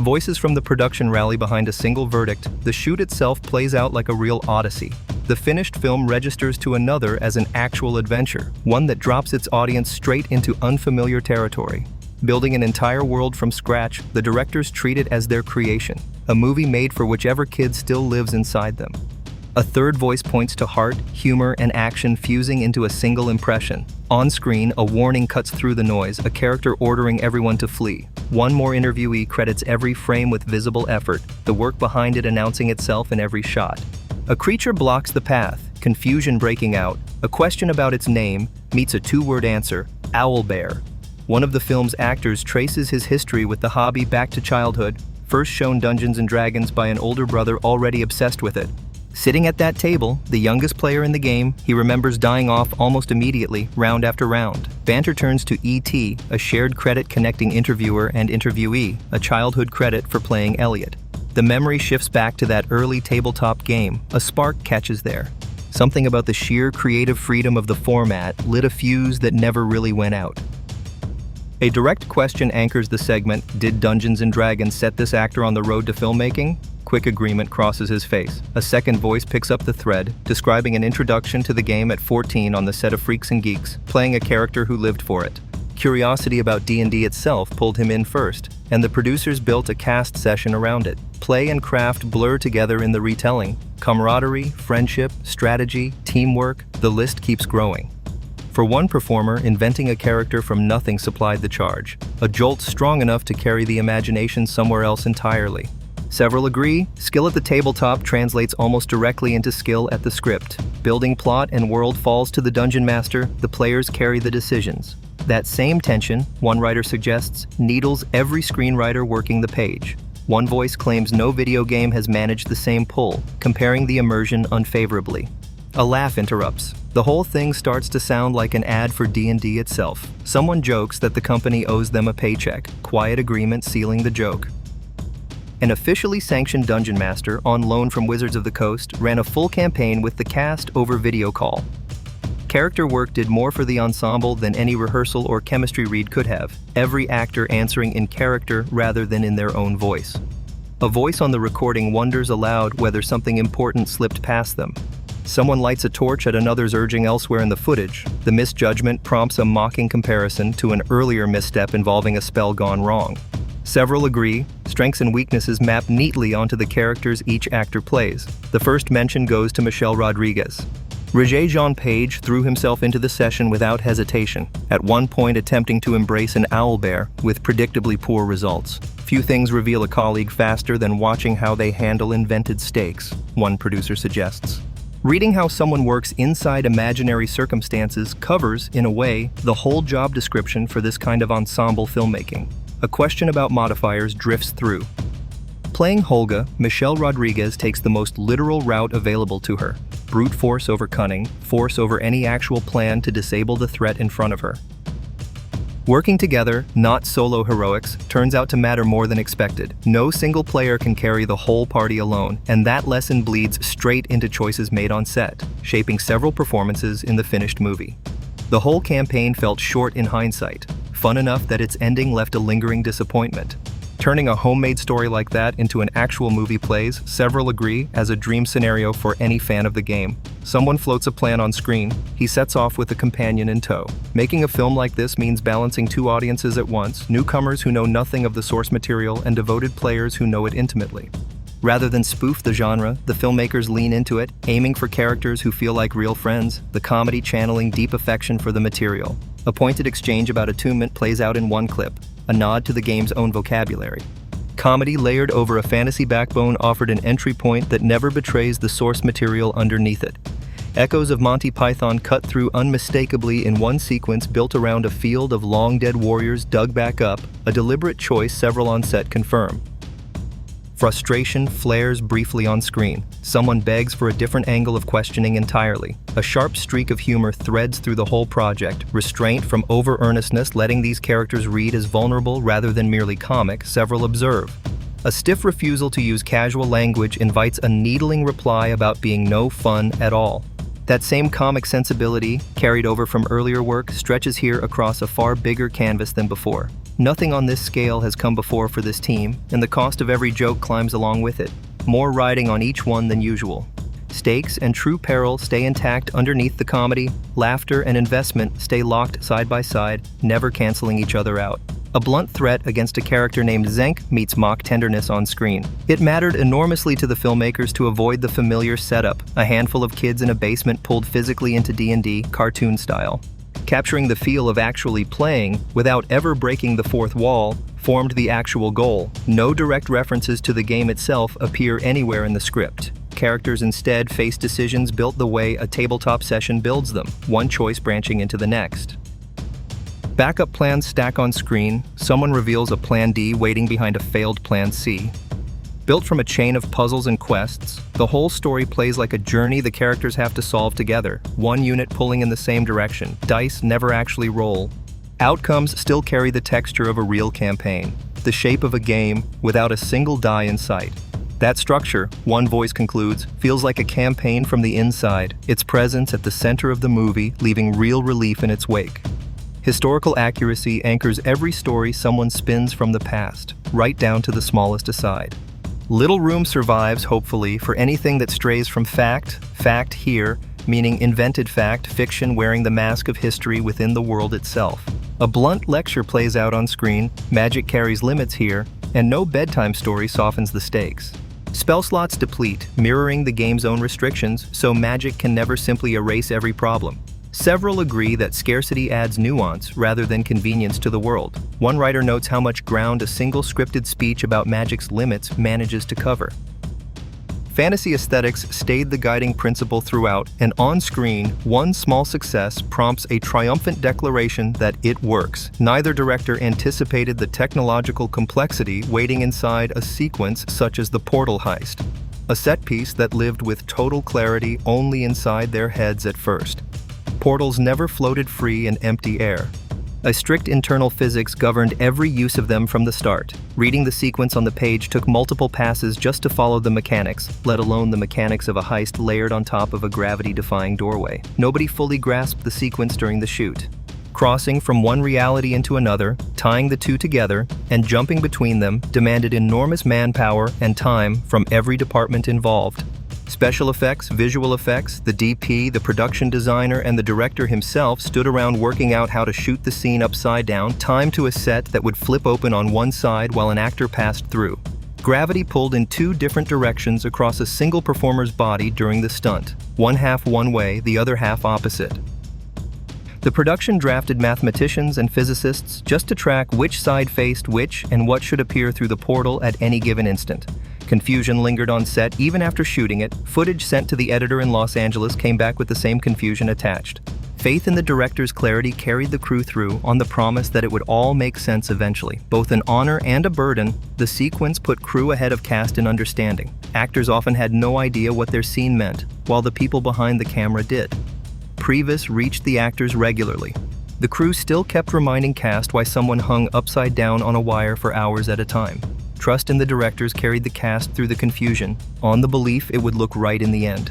Voices from the production rally behind a single verdict. The shoot itself plays out like a real odyssey. The finished film registers to another as an actual adventure, one that drops its audience straight into unfamiliar territory. Building an entire world from scratch, the directors treat it as their creation, a movie made for whichever kid still lives inside them. A third voice points to heart, humor, and action fusing into a single impression. On screen, a warning cuts through the noise, a character ordering everyone to flee. One more interviewee credits every frame with visible effort, the work behind it announcing itself in every shot. A creature blocks the path, confusion breaking out. A question about its name meets a two-word answer: owlbear. One of the film's actors traces his history with the hobby back to childhood, first shown Dungeons & Dragons by an older brother already obsessed with it. Sitting at that table, the youngest player in the game, he remembers dying off almost immediately, round after round. Banter turns to E.T., a shared credit connecting interviewer and interviewee, a childhood credit for playing Elliot. The memory shifts back to that early tabletop game. A spark catches there. Something about the sheer creative freedom of the format lit a fuse that never really went out. A direct question anchors the segment, did Dungeons & Dragons set this actor on the road to filmmaking? Quick agreement crosses his face. A second voice picks up the thread, describing an introduction to the game at 14 on the set of Freaks and Geeks, playing a character who lived for it. Curiosity about D&D itself pulled him in first, and the producers built a cast session around it. Play and craft blur together in the retelling. Camaraderie, friendship, strategy, teamwork, the list keeps growing. For one performer, inventing a character from nothing supplied the charge, a jolt strong enough to carry the imagination somewhere else entirely. Several agree, skill at the tabletop translates almost directly into skill at the script. Building plot and world falls to the dungeon master, the players carry the decisions. That same tension, one writer suggests, needles every screenwriter working the page. One voice claims no video game has managed the same pull, comparing the immersion unfavorably. A laugh interrupts. The whole thing starts to sound like an ad for D&D itself. Someone jokes that the company owes them a paycheck, quiet agreement sealing the joke. An officially sanctioned dungeon master on loan from Wizards of the Coast ran a full campaign with the cast over video call. Character work did more for the ensemble than any rehearsal or chemistry read could have, every actor answering in character rather than in their own voice. A voice on the recording wonders aloud whether something important slipped past them. Someone lights a torch at another's urging elsewhere in the footage. The misjudgment prompts a mocking comparison to an earlier misstep involving a spell gone wrong. Several agree, strengths and weaknesses map neatly onto the characters each actor plays. The first mention goes to Michelle Rodriguez. Regé-Jean Page threw himself into the session without hesitation, at one point attempting to embrace an owlbear with predictably poor results. Few things reveal a colleague faster than watching how they handle invented stakes, one producer suggests. Reading how someone works inside imaginary circumstances covers, in a way, the whole job description for this kind of ensemble filmmaking. A question about modifiers drifts through. Playing Holga, Michelle Rodriguez takes the most literal route available to her. Brute force over cunning, force over any actual plan to disable the threat in front of her. Working together, not solo heroics, turns out to matter more than expected. No single player can carry the whole party alone, and that lesson bleeds straight into choices made on set, shaping several performances in the finished movie. The whole campaign felt short in hindsight, fun enough that its ending left a lingering disappointment. Turning a homemade story like that into an actual movie plays, several agree, as a dream scenario for any fan of the game. Someone floats a plan on screen, he sets off with a companion in tow. Making a film like this means balancing two audiences at once, newcomers who know nothing of the source material and devoted players who know it intimately. Rather than spoof the genre, the filmmakers lean into it, aiming for characters who feel like real friends, the comedy channeling deep affection for the material. A pointed exchange about attunement plays out in one clip, a nod to the game's own vocabulary. Comedy layered over a fantasy backbone offered an entry point that never betrays the source material underneath it. Echoes of Monty Python cut through unmistakably in one sequence built around a field of long-dead warriors dug back up, a deliberate choice several on set confirm. Frustration flares briefly on screen. Someone begs for a different angle of questioning entirely. A sharp streak of humor threads through the whole project, restraint from over-earnestness letting these characters read as vulnerable rather than merely comic, several observe. A stiff refusal to use casual language invites a needling reply about being no fun at all. That same comic sensibility, carried over from earlier work, stretches here across a far bigger canvas than before. Nothing on this scale has come before for this team, and the cost of every joke climbs along with it. More riding on each one than usual. Stakes and true peril stay intact underneath the comedy. Laughter and investment stay locked side by side, never canceling each other out. A blunt threat against a character named Zenk meets mock tenderness on screen. It mattered enormously to the filmmakers to avoid the familiar setup, a handful of kids in a basement pulled physically into D&D, cartoon style. Capturing the feel of actually playing, without ever breaking the fourth wall, formed the actual goal. No direct references to the game itself appear anywhere in the script. Characters instead face decisions built the way a tabletop session builds them, one choice branching into the next. Backup plans stack on screen, someone reveals a Plan D waiting behind a failed Plan C. Built from a chain of puzzles and quests, the whole story plays like a journey the characters have to solve together, one unit pulling in the same direction. Dice never actually roll. Outcomes still carry the texture of a real campaign, the shape of a game without a single die in sight. That structure, one voice concludes, feels like a campaign from the inside, its presence at the center of the movie leaving real relief in its wake. Historical accuracy anchors every story someone spins from the past, right down to the smallest aside. Little room survives, hopefully, for anything that strays from fact here, meaning invented fact, fiction wearing the mask of history within the world itself. A blunt lecture plays out on screen, magic carries limits here, and no bedtime story softens the stakes. Spell slots deplete, mirroring the game's own restrictions, so magic can never simply erase every problem. Several agree that scarcity adds nuance rather than convenience to the world. One writer notes how much ground a single scripted speech about magic's limits manages to cover. Fantasy aesthetics stayed the guiding principle throughout, and on screen, one small success prompts a triumphant declaration that it works. Neither director anticipated the technological complexity waiting inside a sequence such as the portal heist, a set piece that lived with total clarity only inside their heads at first. Portals never floated free in empty air. A strict internal physics governed every use of them from the start. Reading the sequence on the page took multiple passes just to follow the mechanics, let alone the mechanics of a heist layered on top of a gravity-defying doorway. Nobody fully grasped the sequence during the shoot. Crossing from one reality into another, tying the two together, and jumping between them demanded enormous manpower and time from every department involved. Special effects, visual effects, the DP, the production designer, and the director himself stood around working out how to shoot the scene upside down, timed to a set that would flip open on one side while an actor passed through. Gravity pulled in two different directions across a single performer's body during the stunt, one half one way, the other half opposite. The production drafted mathematicians and physicists just to track which side faced which and what should appear through the portal at any given instant. Confusion lingered on set even after shooting it. Footage sent to the editor in Los Angeles came back with the same confusion attached. Faith in the director's clarity carried the crew through on the promise that it would all make sense eventually. Both an honor and a burden, the sequence put crew ahead of cast in understanding. Actors often had no idea what their scene meant, while the people behind the camera did. Previs reached the actors regularly. The crew still kept reminding cast why someone hung upside down on a wire for hours at a time. Trust in the directors carried the cast through the confusion, on the belief it would look right in the end.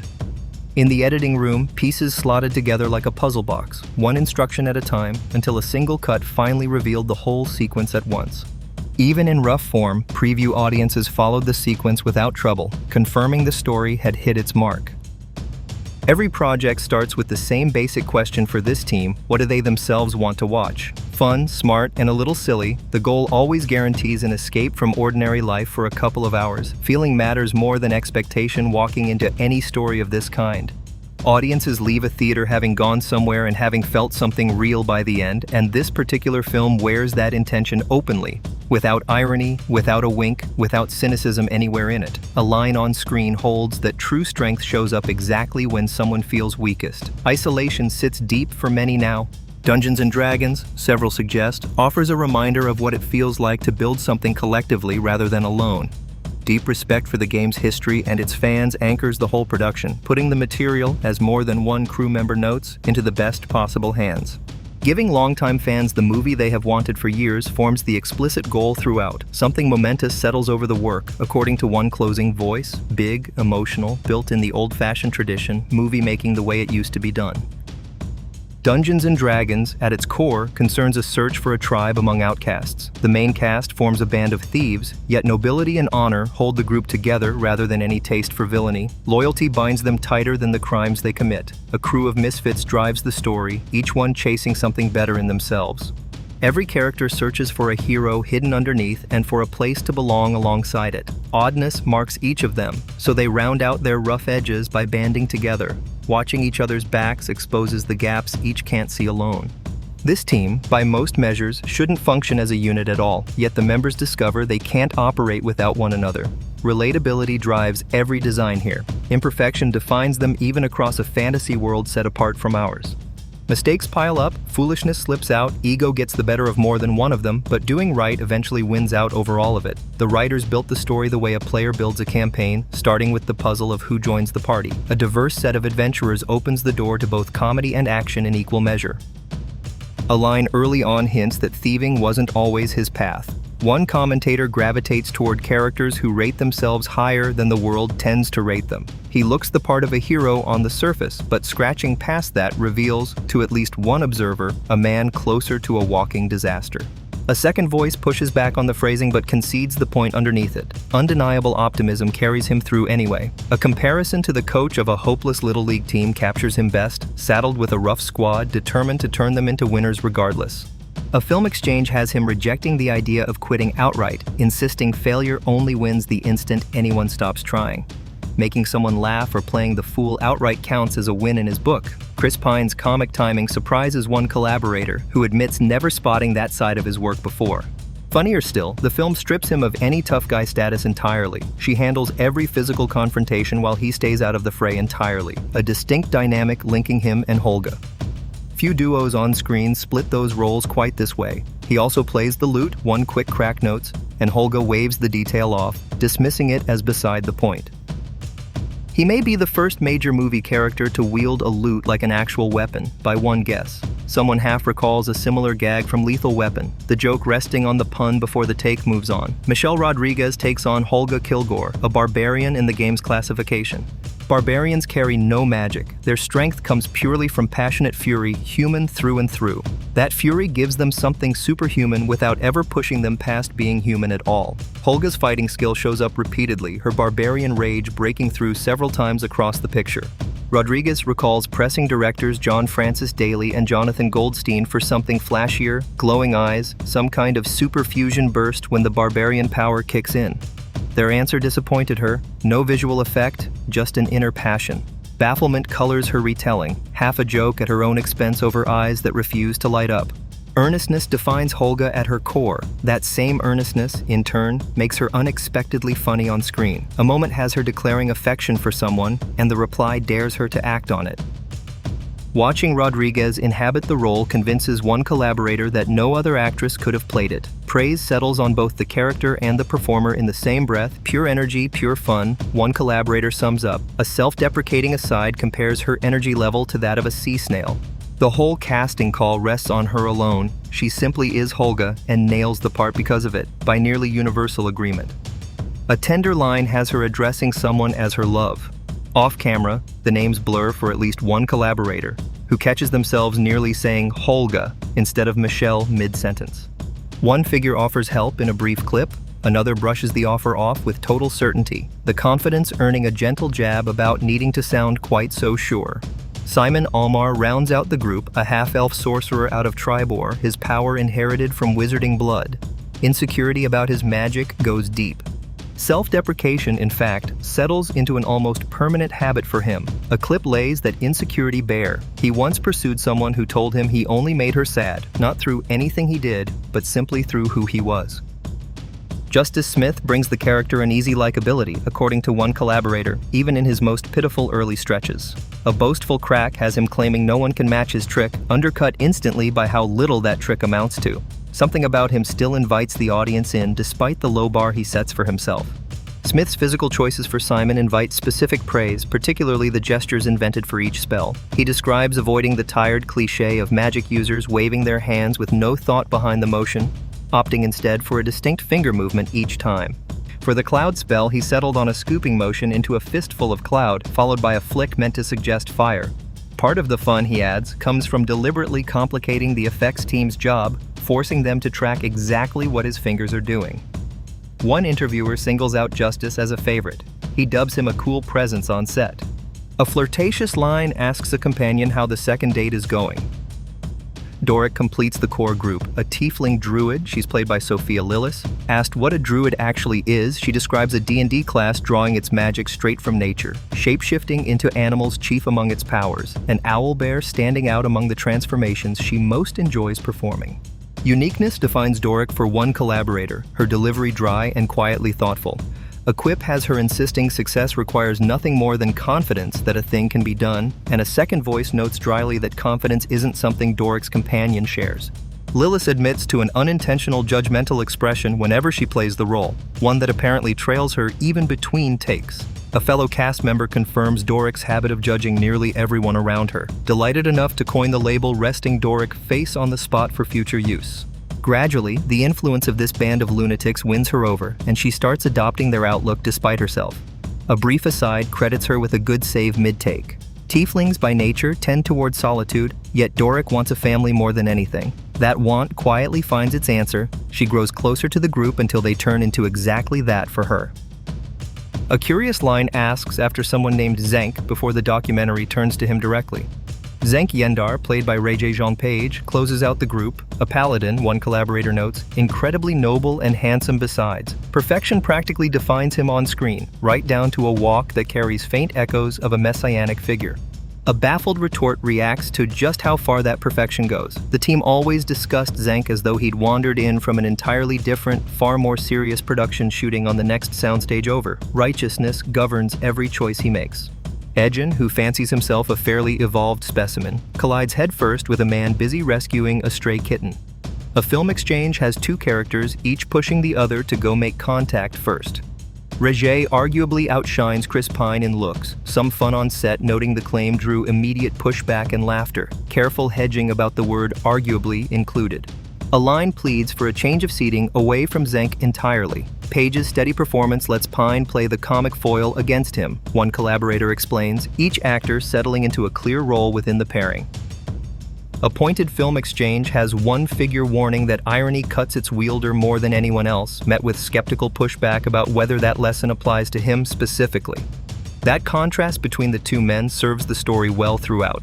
In the editing room, pieces slotted together like a puzzle box, one instruction at a time, until a single cut finally revealed the whole sequence at once. Even in rough form, preview audiences followed the sequence without trouble, confirming the story had hit its mark. Every project starts with the same basic question for this team: what do they themselves want to watch? Fun, smart, and a little silly, the goal always guarantees an escape from ordinary life for a couple of hours. Feeling matters more than expectation walking into any story of this kind. Audiences leave a theater having gone somewhere and having felt something real by the end, and this particular film wears that intention openly, without irony, without a wink, without cynicism anywhere in it. A line on screen holds that true strength shows up exactly when someone feels weakest. Isolation sits deep for many now. Dungeons & Dragons, several suggest, offers a reminder of what it feels like to build something collectively rather than alone. Deep respect for the game's history and its fans anchors the whole production, putting the material, as more than one crew member notes, into the best possible hands. Giving longtime fans the movie they have wanted for years forms the explicit goal throughout. Something momentous settles over the work, according to one closing voice: big, emotional, built in the old-fashioned tradition, movie making the way it used to be done. Dungeons & Dragons, at its core, concerns a search for a tribe among outcasts. The main cast forms a band of thieves, yet nobility and honor hold the group together rather than any taste for villainy. Loyalty binds them tighter than the crimes they commit. A crew of misfits drives the story, each one chasing something better in themselves. Every character searches for a hero hidden underneath and for a place to belong alongside it. Oddness marks each of them, so they round out their rough edges by banding together. Watching each other's backs exposes the gaps each can't see alone. This team, by most measures, shouldn't function as a unit at all, yet the members discover they can't operate without one another. Relatability drives every design here. Imperfection defines them even across a fantasy world set apart from ours. Mistakes pile up, foolishness slips out, ego gets the better of more than one of them, but doing right eventually wins out over all of it. The writers built the story the way a player builds a campaign, starting with the puzzle of who joins the party. A diverse set of adventurers opens the door to both comedy and action in equal measure. A line early on hints that thieving wasn't always his path. One commentator gravitates toward characters who rate themselves higher than the world tends to rate them. He looks the part of a hero on the surface, but scratching past that reveals, to at least one observer, a man closer to a walking disaster. A second voice pushes back on the phrasing but concedes the point underneath it. Undeniable optimism carries him through anyway. A comparison to the coach of a hopeless Little League team captures him best, saddled with a rough squad determined to turn them into winners regardless. A film exchange has him rejecting the idea of quitting outright, insisting failure only wins the instant anyone stops trying. Making someone laugh or playing the fool outright counts as a win in his book. Chris Pine's comic timing surprises one collaborator who admits never spotting that side of his work before. Funnier still, the film strips him of any tough guy status entirely. She handles every physical confrontation while he stays out of the fray entirely, a distinct dynamic linking him and Holga. Few duos on screen split those roles quite this way. He also plays the lute, one quick crack notes, and Holga waves the detail off, dismissing it as beside the point. He may be the first major movie character to wield a lute like an actual weapon, by one guess. Someone half recalls a similar gag from Lethal Weapon, the joke resting on the pun before the take moves on. Michelle Rodriguez takes on Holga Kilgore, a barbarian in the game's classification. Barbarians carry no magic. Their strength comes purely from passionate fury, human through and through. That fury gives them something superhuman without ever pushing them past being human at all. Holga's fighting skill shows up repeatedly, her barbarian rage breaking through several times across the picture. Rodriguez recalls pressing directors John Francis Daley and Jonathan Goldstein for something flashier, glowing eyes, some kind of super fusion burst when the barbarian power kicks in. Their answer disappointed her. No visual effect, just an inner passion. Bafflement colors her retelling, half a joke at her own expense over eyes that refuse to light up. Earnestness defines Holga at her core. That same earnestness, in turn, makes her unexpectedly funny on screen. A moment has her declaring affection for someone, and the reply dares her to act on it. Watching Rodriguez inhabit the role convinces one collaborator that no other actress could have played it. Praise settles on both the character and the performer in the same breath. Pure energy, pure fun, one collaborator sums up. A self-deprecating aside compares her energy level to that of a sea snail. The whole casting call rests on her alone. She simply is Holga and nails the part because of it, by nearly universal agreement. A tender line has her addressing someone as her love. Off-camera, the names blur for at least one collaborator, who catches themselves nearly saying Holga instead of Michelle mid-sentence. One figure offers help in a brief clip, another brushes the offer off with total certainty, the confidence earning a gentle jab about needing to sound quite so sure. Simon Almar rounds out the group, a half-elf sorcerer out of Tribor, his power inherited from wizarding blood. Insecurity about his magic goes deep. Self-deprecation, in fact, settles into an almost permanent habit for him. A clip lays that insecurity bare. He once pursued someone who told him he only made her sad, not through anything he did, but simply through who he was. Justice Smith brings the character an easy likability, according to one collaborator, even in his most pitiful early stretches. A boastful crack has him claiming no one can match his trick, undercut instantly by how little that trick amounts to. Something about him still invites the audience in despite the low bar he sets for himself. Smith's physical choices for Simon invite specific praise, particularly the gestures invented for each spell. He describes avoiding the tired cliché of magic users waving their hands with no thought behind the motion, opting instead for a distinct finger movement each time. For the cloud spell, he settled on a scooping motion into a fistful of cloud, followed by a flick meant to suggest fire. Part of the fun, he adds, comes from deliberately complicating the effects team's job, forcing them to track exactly what his fingers are doing. One interviewer singles out Justice as a favorite. He dubs him a cool presence on set. A flirtatious line asks a companion how the second date is going. Doric completes the core group, a tiefling druid, she's played by Sophia Lillis. Asked what a druid actually is, she describes a D&D class drawing its magic straight from nature, shape-shifting into animals chief among its powers, an owl bear standing out among the transformations she most enjoys performing. Uniqueness defines Doric for one collaborator, her delivery dry and quietly thoughtful. A quip has her insisting success requires nothing more than confidence that a thing can be done, and a second voice notes dryly that confidence isn't something Doric's companion shares. Lillis admits to an unintentional judgmental expression whenever she plays the role, one that apparently trails her even between takes. A fellow cast member confirms Doric's habit of judging nearly everyone around her, delighted enough to coin the label resting Doric face on the spot for future use. Gradually, the influence of this band of lunatics wins her over, and she starts adopting their outlook despite herself. A brief aside credits her with a good save mid-take. Tieflings by nature tend toward solitude, yet Doric wants a family more than anything. That want quietly finds its answer. She grows closer to the group until they turn into exactly that for her. A curious line asks after someone named Zenk before the documentary turns to him directly. Zenk Yendar, played by Regé-Jean Page, closes out the group, a paladin, one collaborator notes, incredibly noble and handsome besides. Perfection practically defines him on screen, right down to a walk that carries faint echoes of a messianic figure. A baffled retort reacts to just how far that perfection goes. The team always discussed Zenk as though he'd wandered in from an entirely different, far more serious production shooting on the next soundstage over. Righteousness governs every choice he makes. Edgen, who fancies himself a fairly evolved specimen, collides headfirst with a man busy rescuing a stray kitten. A film exchange has two characters, each pushing the other to go make contact first. Regé arguably outshines Chris Pine in looks, some fun on set noting the claim drew immediate pushback and laughter, careful hedging about the word arguably included. A line pleads for a change of seating away from Zenk entirely. Page's steady performance lets Pine play the comic foil against him, one collaborator explains, each actor settling into a clear role within the pairing. A pointed film exchange has one figure warning that irony cuts its wielder more than anyone else, met with skeptical pushback about whether that lesson applies to him specifically. That contrast between the two men serves the story well throughout.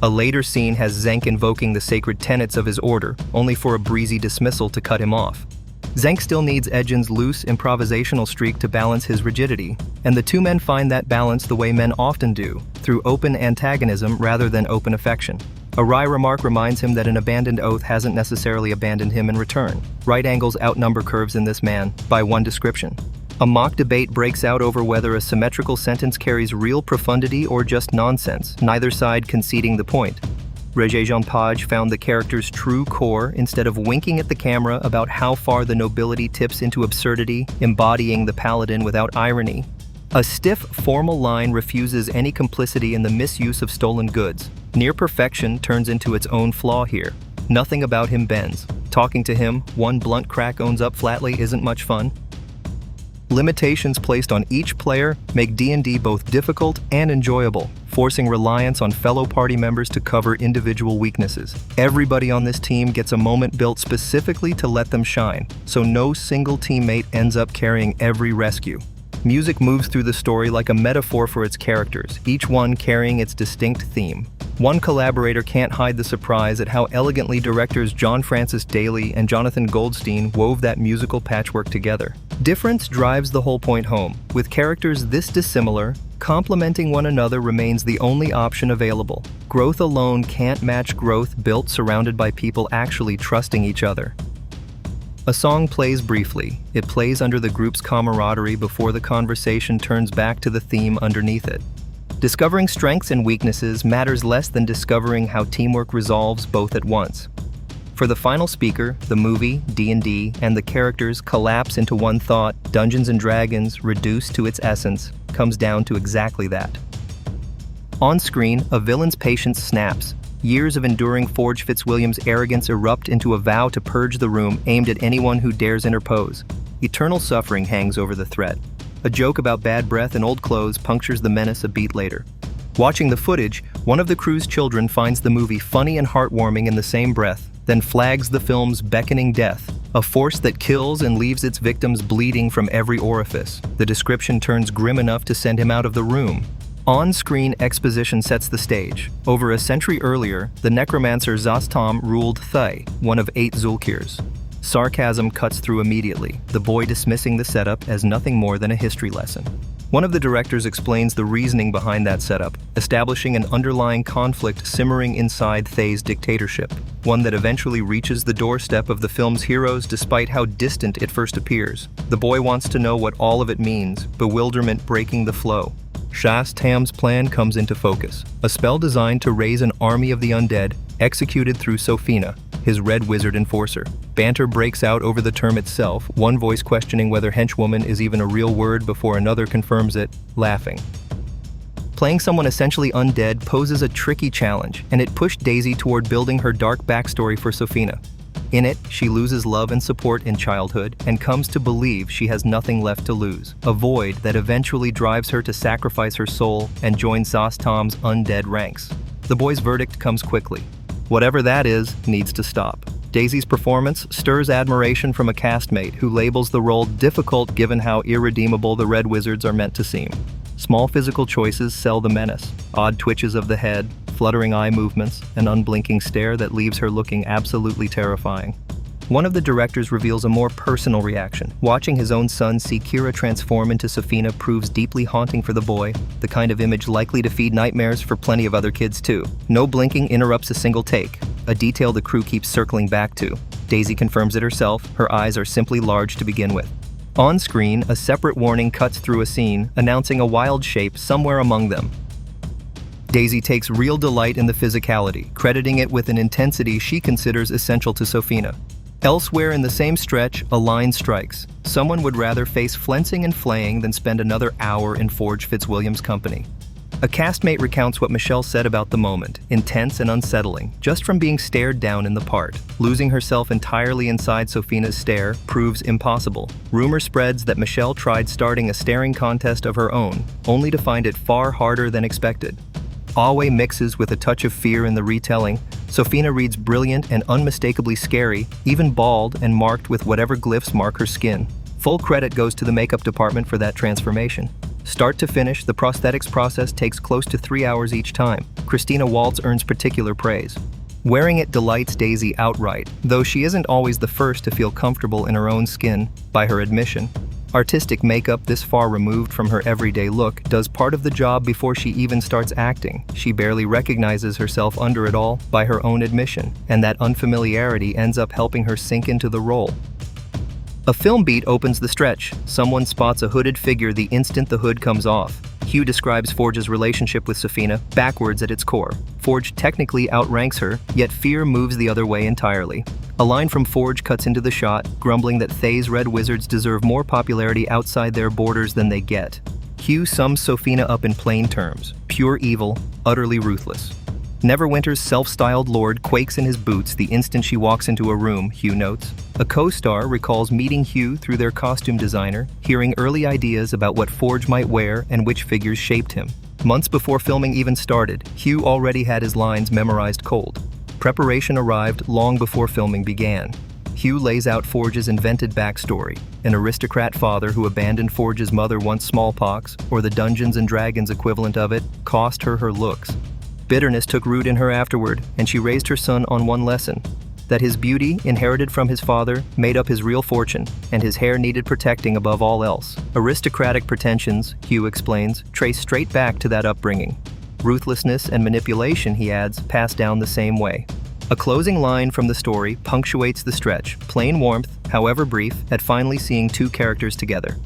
A later scene has Zenk invoking the sacred tenets of his order, only for a breezy dismissal to cut him off. Zenk still needs Edgen's loose, improvisational streak to balance his rigidity, and the two men find that balance the way men often do, through open antagonism rather than open affection. A wry remark reminds him that an abandoned oath hasn't necessarily abandoned him in return. Right angles outnumber curves in this man, by one description. A mock debate breaks out over whether a symmetrical sentence carries real profundity or just nonsense, neither side conceding the point. Regé-Jean Page found the character's true core instead of winking at the camera about how far the nobility tips into absurdity, embodying the paladin without irony. A stiff, formal line refuses any complicity in the misuse of stolen goods. Near perfection turns into its own flaw here. Nothing about him bends. Talking to him, one blunt crack owns up flatly isn't much fun. Limitations placed on each player make D&D both difficult and enjoyable, forcing reliance on fellow party members to cover individual weaknesses. Everybody on this team gets a moment built specifically to let them shine, so no single teammate ends up carrying every rescue. Music moves through the story like a metaphor for its characters, each one carrying its distinct theme. One collaborator can't hide the surprise at how elegantly directors John Francis Daley and Jonathan Goldstein wove that musical patchwork together. Difference drives the whole point home. With characters this dissimilar, complementing one another remains the only option available. Growth alone can't match growth built surrounded by people actually trusting each other. A song plays briefly. It plays under the group's camaraderie before the conversation turns back to the theme underneath it. Discovering strengths and weaknesses matters less than discovering how teamwork resolves both at once. For the final speaker, the movie, D&D, and the characters collapse into one thought. Dungeons & Dragons, reduced to its essence, comes down to exactly that. On screen, a villain's patience snaps. Years of enduring Forge Fitzwilliam's arrogance erupt into a vow to purge the room aimed at anyone who dares interpose. Eternal suffering hangs over the threat. A joke about bad breath and old clothes punctures the menace a beat later. Watching the footage, one of the crew's children finds the movie funny and heartwarming in the same breath, then flags the film's beckoning death, a force that kills and leaves its victims bleeding from every orifice. The description turns grim enough to send him out of the room. On-screen exposition sets the stage. Over a century earlier, the necromancer Zastam ruled Thay, one of 8 Zulkirs. Sarcasm cuts through immediately, the boy dismissing the setup as nothing more than a history lesson. One of the directors explains the reasoning behind that setup, establishing an underlying conflict simmering inside Thay's dictatorship, one that eventually reaches the doorstep of the film's heroes despite how distant it first appears. The boy wants to know what all of it means, bewilderment breaking the flow. Zastam's plan comes into focus, a spell designed to raise an army of the undead, executed through Sofina, his red wizard enforcer. Banter breaks out over the term itself, one voice questioning whether henchwoman is even a real word before another confirms it, laughing. Playing someone essentially undead poses a tricky challenge, and it pushed Daisy toward building her dark backstory for Sofina. In it, she loses love and support in childhood and comes to believe she has nothing left to lose, a void that eventually drives her to sacrifice her soul and join Zastam's undead ranks. The boy's verdict comes quickly. Whatever that is, needs to stop. Daisy's performance stirs admiration from a castmate who labels the role difficult given how irredeemable the Red Wizards are meant to seem. Small physical choices sell the menace, odd twitches of the head, fluttering eye movements, an unblinking stare that leaves her looking absolutely terrifying. One of the directors reveals a more personal reaction. Watching his own son see Kira transform into Sofina proves deeply haunting for the boy, the kind of image likely to feed nightmares for plenty of other kids too. No blinking interrupts a single take, a detail the crew keeps circling back to. Daisy confirms it herself, her eyes are simply large to begin with. On screen, a separate warning cuts through a scene, announcing a wild shape somewhere among them. Daisy takes real delight in the physicality, crediting it with an intensity she considers essential to Sofina. Elsewhere in the same stretch, a line strikes. Someone would rather face flensing and flaying than spend another hour in Forge Fitzwilliam's company. A castmate recounts what Michelle said about the moment, intense and unsettling, just from being stared down in the part. Losing herself entirely inside Sofina's stare proves impossible. Rumor spreads that Michelle tried starting a staring contest of her own, only to find it far harder than expected. Awe mixes with a touch of fear in the retelling. Sofina reads brilliant and unmistakably scary, even bald and marked with whatever glyphs mark her skin. Full credit goes to the makeup department for that transformation. Start to finish, the prosthetics process takes close to 3 hours each time. Christina Waltz earns particular praise. Wearing it delights Daisy outright, though she isn't always the first to feel comfortable in her own skin, by her admission. Artistic makeup this far removed from her everyday look does part of the job before she even starts acting. She barely recognizes herself under it all, by her own admission, and that unfamiliarity ends up helping her sink into the role. A film beat opens the stretch. Someone spots a hooded figure the instant the hood comes off. Hugh describes Forge's relationship with Sofina backwards at its core. Forge technically outranks her, yet fear moves the other way entirely. A line from Forge cuts into the shot, grumbling that Thay's Red Wizards deserve more popularity outside their borders than they get. Hugh sums Sofina up in plain terms: pure evil, utterly ruthless. Neverwinter's self-styled lord quakes in his boots the instant she walks into a room, Hugh notes. A co-star recalls meeting Hugh through their costume designer, hearing early ideas about what Forge might wear and which figures shaped him. Months before filming even started, Hugh already had his lines memorized cold. Preparation arrived long before filming began. Hugh lays out Forge's invented backstory: an aristocrat father who abandoned Forge's mother once smallpox, or the Dungeons and Dragons equivalent of it, cost her her looks. Bitterness took root in her afterward, and she raised her son on one lesson: that his beauty, inherited from his father, made up his real fortune, and his hair needed protecting above all else. Aristocratic pretensions, Hugh explains, trace straight back to that upbringing. Ruthlessness and manipulation, he adds, pass down the same way. A closing line from the story punctuates the stretch, plain warmth, however brief, at finally seeing two characters together.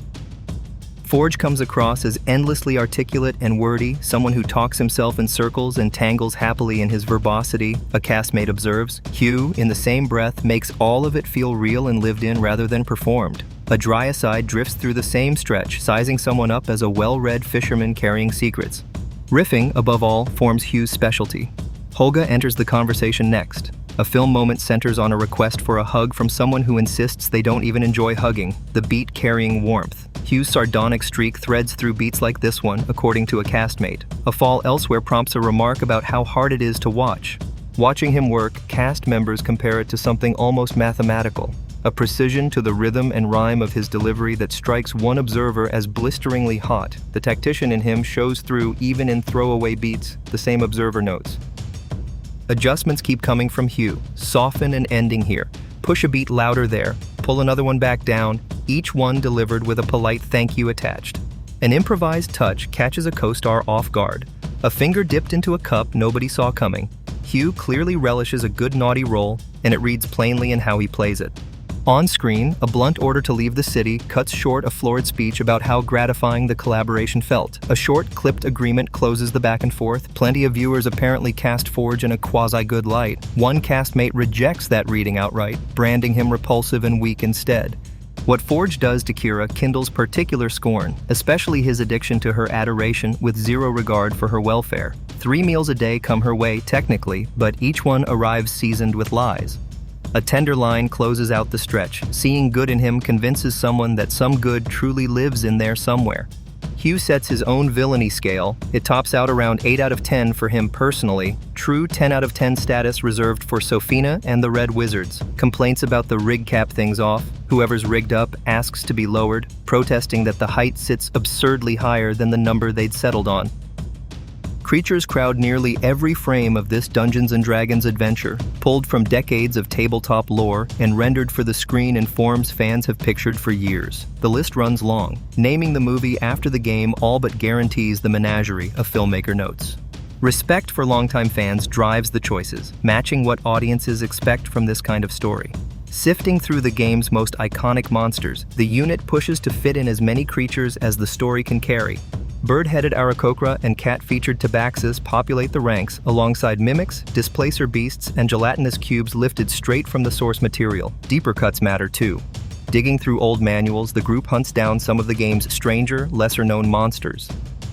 Forge comes across as endlessly articulate and wordy, someone who talks himself in circles and tangles happily in his verbosity, a castmate observes. Hugh, in the same breath, makes all of it feel real and lived in rather than performed. A dry aside drifts through the same stretch, sizing someone up as a well-read fisherman carrying secrets. Riffing, above all, forms Hugh's specialty. Holga enters the conversation next. A film moment centers on a request for a hug from someone who insists they don't even enjoy hugging, the beat carrying warmth. Hugh's sardonic streak threads through beats like this one, according to a castmate. A fall elsewhere prompts a remark about how hard it is to watch. Watching him work, cast members compare it to something almost mathematical, a precision to the rhythm and rhyme of his delivery that strikes one observer as blisteringly hot. The tactician in him shows through even in throwaway beats, the same observer notes. Adjustments keep coming from Hugh, soften and ending here, push a beat louder there, pull another one back down, each one delivered with a polite thank you attached. An improvised touch catches a co-star off guard. A finger dipped into a cup nobody saw coming. Hugh clearly relishes a good naughty role, and it reads plainly in how he plays it. On screen, a blunt order to leave the city cuts short a florid speech about how gratifying the collaboration felt. A short, clipped agreement closes the back and forth. Plenty of viewers apparently cast Forge in a quasi-good light. One castmate rejects that reading outright, branding him repulsive and weak instead. What Forge does to Kira kindles particular scorn, especially his addiction to her adoration with zero regard for her welfare. 3 meals a day come her way technically, but each one arrives seasoned with lies. A tender line closes out the stretch. Seeing good in him convinces someone that some good truly lives in there somewhere. Hugh sets his own villainy scale. It tops out around 8 out of 10 for him personally. True 10 out of 10 status reserved for Sophina and the Red Wizards. Complaints about the rig cap things off. Whoever's rigged up asks to be lowered, protesting that the height sits absurdly higher than the number they'd settled on. Creatures crowd nearly every frame of this Dungeons & Dragons adventure, pulled from decades of tabletop lore and rendered for the screen in forms fans have pictured for years. The list runs long. Naming the movie after the game all but guarantees the menagerie, a filmmaker notes. Respect for longtime fans drives the choices, matching what audiences expect from this kind of story. Sifting through the game's most iconic monsters, the unit pushes to fit in as many creatures as the story can carry. Bird-headed Aarakocra and cat-featured Tabaxis populate the ranks alongside mimics, displacer beasts, and gelatinous cubes lifted straight from the source material. Deeper cuts matter too. Digging through old manuals, the group hunts down some of the game's stranger, lesser-known monsters.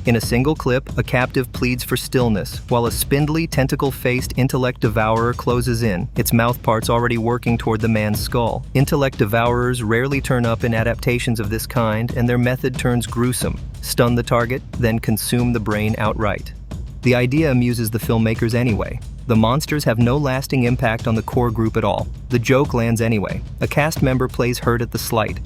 In a single clip, a captive pleads for stillness, while a spindly, tentacle-faced intellect devourer closes in, its mouth parts already working toward the man's skull. Intellect devourers rarely turn up in adaptations of this kind, and their method turns gruesome. Stun the target, then consume the brain outright. The idea amuses the filmmakers anyway. The monsters have no lasting impact on the core group at all. The joke lands anyway. A cast member plays hurt at the slight.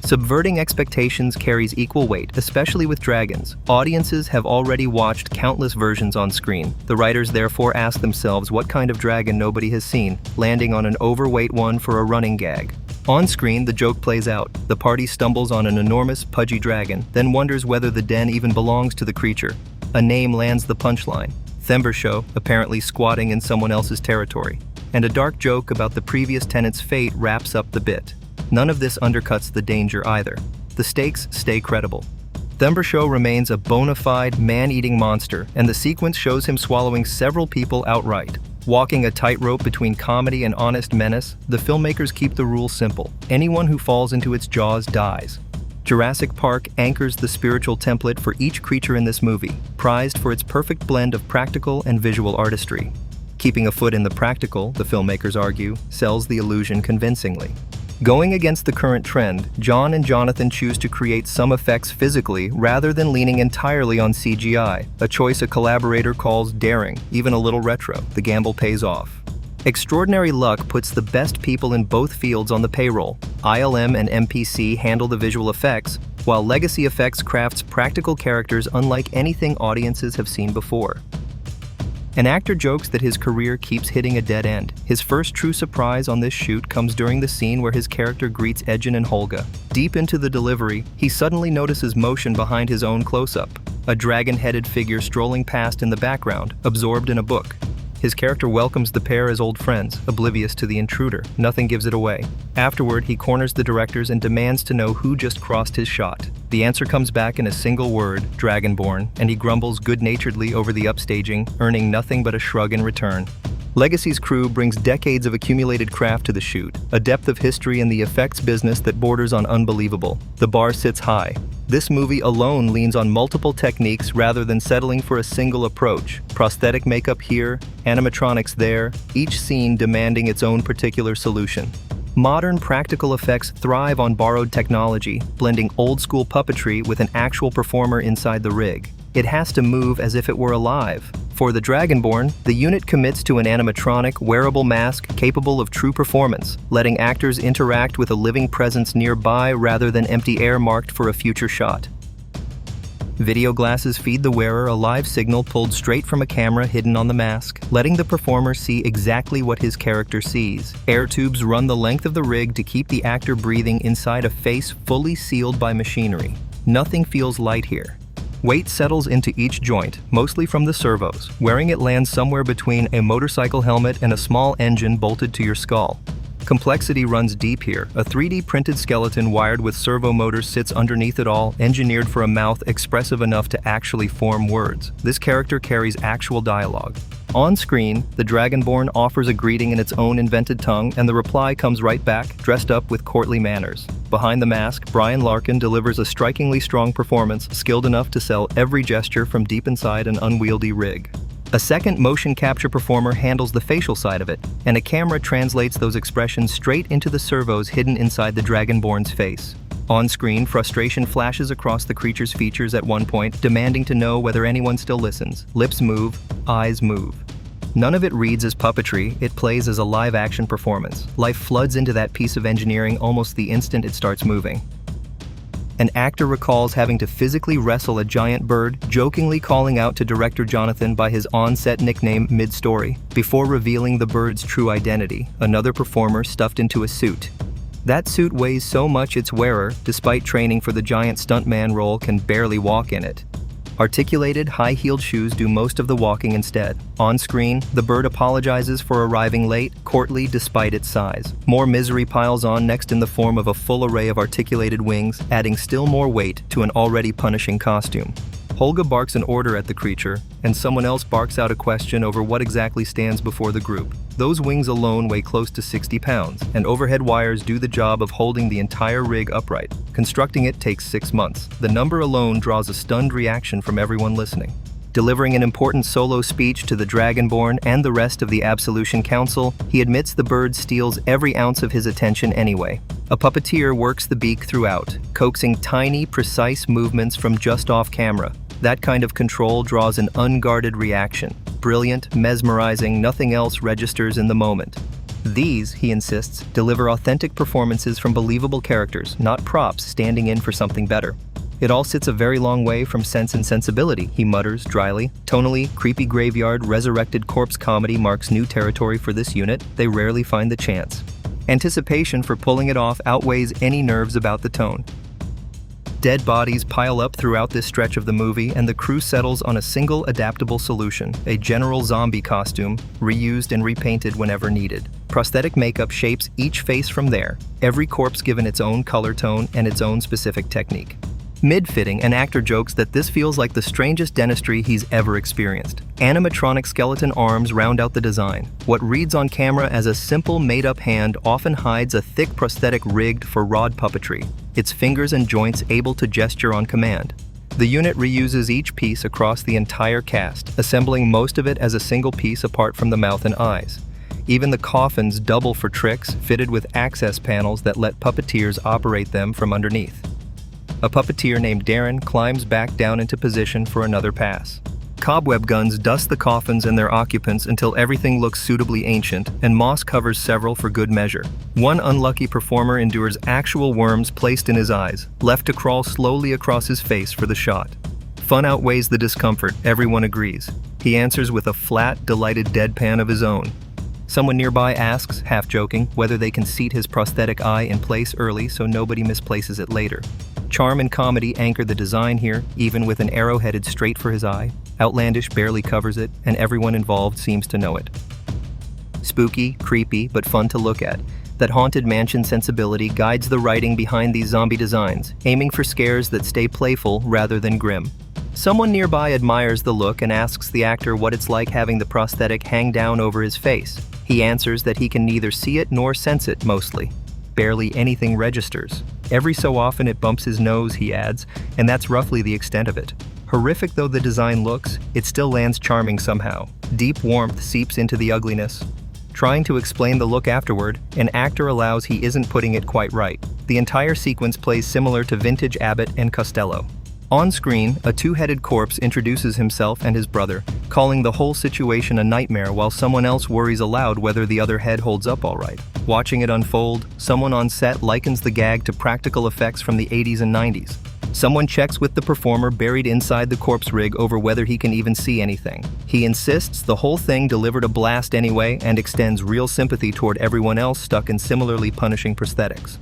Subverting expectations carries equal weight, especially with dragons. Audiences have already watched countless versions on screen. The writers therefore ask themselves what kind of dragon nobody has seen, landing on an overweight one for a running gag. On screen, the joke plays out. The party stumbles on an enormous, pudgy dragon, then wonders whether the den even belongs to the creature. A name lands the punchline. Thembershow, apparently squatting in someone else's territory. And a dark joke about the previous tenant's fate wraps up the bit. None of this undercuts the danger either. The stakes stay credible. Thembershow remains a bona fide, man-eating monster, and the sequence shows him swallowing several people outright. Walking a tightrope between comedy and honest menace, the filmmakers keep the rules simple. Anyone who falls into its jaws dies. Jurassic Park anchors the spiritual template for each creature in this movie, prized for its perfect blend of practical and visual artistry. Keeping a foot in the practical, the filmmakers argue, sells the illusion convincingly. Going against the current trend, John and Jonathan choose to create some effects physically rather than leaning entirely on CGI, a choice a collaborator calls daring, even a little retro. The gamble pays off. Extraordinary luck puts the best people in both fields on the payroll. ILM and MPC handle the visual effects, while Legacy Effects crafts practical characters unlike anything audiences have seen before. An actor jokes that his career keeps hitting a dead end. His first true surprise on this shoot comes during the scene where his character greets Edgen and Holga. Deep into the delivery, he suddenly notices motion behind his own close-up. A dragon-headed figure strolling past in the background, absorbed in a book. His character welcomes the pair as old friends, oblivious to the intruder. Nothing gives it away. Afterward, he corners the directors and demands to know who just crossed his shot. The answer comes back in a single word, Dragonborn, and he grumbles good-naturedly over the upstaging, earning nothing but a shrug in return. Legacy's crew brings decades of accumulated craft to the shoot, a depth of history in the effects business that borders on unbelievable. The bar sits high. This movie alone leans on multiple techniques rather than settling for a single approach. Prosthetic makeup here, animatronics there, each scene demanding its own particular solution. Modern practical effects thrive on borrowed technology, blending old-school puppetry with an actual performer inside the rig. It has to move as if it were alive. For the Dragonborn, the unit commits to an animatronic, wearable mask capable of true performance, letting actors interact with a living presence nearby rather than empty air marked for a future shot. Video glasses feed the wearer a live signal pulled straight from a camera hidden on the mask, letting the performer see exactly what his character sees. Air tubes run the length of the rig to keep the actor breathing inside a face fully sealed by machinery. Nothing feels light here. Weight settles into each joint, mostly from the servos. Wearing it lands somewhere between a motorcycle helmet and a small engine bolted to your skull. Complexity runs deep here. A 3D printed skeleton wired with servo motors sits underneath it all, engineered for a mouth expressive enough to actually form words. This character carries actual dialogue. On screen, the Dragonborn offers a greeting in its own invented tongue, and the reply comes right back, dressed up with courtly manners. Behind the mask, Brian Larkin delivers a strikingly strong performance, skilled enough to sell every gesture from deep inside an unwieldy rig. A second motion capture performer handles the facial side of it, and a camera translates those expressions straight into the servos hidden inside the Dragonborn's face. On screen, frustration flashes across the creature's features at one point, demanding to know whether anyone still listens. Lips move, eyes move. None of it reads as puppetry, it plays as a live-action performance. Life floods into that piece of engineering almost the instant it starts moving. An actor recalls having to physically wrestle a giant bird, jokingly calling out to director Jonathan by his on-set nickname mid-story, before revealing the bird's true identity, another performer stuffed into a suit. That suit weighs so much its wearer, despite training for the giant stuntman role, can barely walk in it. Articulated, high-heeled shoes do most of the walking instead. On screen, the bird apologizes for arriving late, courtly despite its size. More misery piles on next in the form of a full array of articulated wings, adding still more weight to an already punishing costume. Holga barks an order at the creature, and someone else barks out a question over what exactly stands before the group. Those wings alone weigh close to 60 pounds, and overhead wires do the job of holding the entire rig upright. Constructing it takes 6 months. The number alone draws a stunned reaction from everyone listening. Delivering an important solo speech to the Dragonborn and the rest of the Absolution Council, he admits the bird steals every ounce of his attention anyway. A puppeteer works the beak throughout, coaxing tiny, precise movements from just off camera. That kind of control draws an unguarded reaction. Brilliant, mesmerizing, nothing else registers in the moment. These, he insists, deliver authentic performances from believable characters, not props standing in for something better. It all sits a very long way from Sense and Sensibility, he mutters dryly. Tonally, creepy graveyard, resurrected corpse comedy marks new territory for this unit. They rarely find the chance. Anticipation for pulling it off outweighs any nerves about the tone. Dead bodies pile up throughout this stretch of the movie, and the crew settles on a single adaptable solution, a general zombie costume, reused and repainted whenever needed. Prosthetic makeup shapes each face from there, every corpse given its own color tone and its own specific technique. Mid-fitting, an actor jokes that this feels like the strangest dentistry he's ever experienced. Animatronic skeleton arms round out the design. What reads on camera as a simple made-up hand often hides a thick prosthetic rigged for rod puppetry, its fingers and joints able to gesture on command. The unit reuses each piece across the entire cast, assembling most of it as a single piece apart from the mouth and eyes. Even the coffins double for tricks, fitted with access panels that let puppeteers operate them from underneath. A puppeteer named Darren climbs back down into position for another pass. Cobweb guns dust the coffins and their occupants until everything looks suitably ancient, and moss covers several for good measure. One unlucky performer endures actual worms placed in his eyes, left to crawl slowly across his face for the shot. Fun outweighs the discomfort, everyone agrees. He answers with a flat, delighted deadpan of his own. Someone nearby asks, half joking, whether they can seat his prosthetic eye in place early so nobody misplaces it later. Charm and comedy anchor the design here, even with an arrow headed straight for his eye. Outlandish barely covers it, and everyone involved seems to know it. Spooky, creepy, but fun to look at. That haunted mansion sensibility guides the writing behind these zombie designs, aiming for scares that stay playful rather than grim. Someone nearby admires the look and asks the actor what it's like having the prosthetic hang down over his face. He answers that he can neither see it nor sense it mostly. barely anything registers. Every so often it bumps his nose, he adds, and that's roughly the extent of it. Horrific though the design looks, it still lands charming somehow. Deep warmth seeps into the ugliness. Trying to explain the look afterward, an actor allows he isn't putting it quite right. The entire sequence plays similar to vintage Abbott and Costello. On screen, a two-headed corpse introduces himself and his brother, calling the whole situation a nightmare while someone else worries aloud whether the other head holds up all right. Watching it unfold, someone on set likens the gag to practical effects from the 80s and 90s. Someone checks with the performer buried inside the corpse rig over whether he can even see anything. He insists the whole thing delivered a blast anyway and extends real sympathy toward everyone else stuck in similarly punishing prosthetics.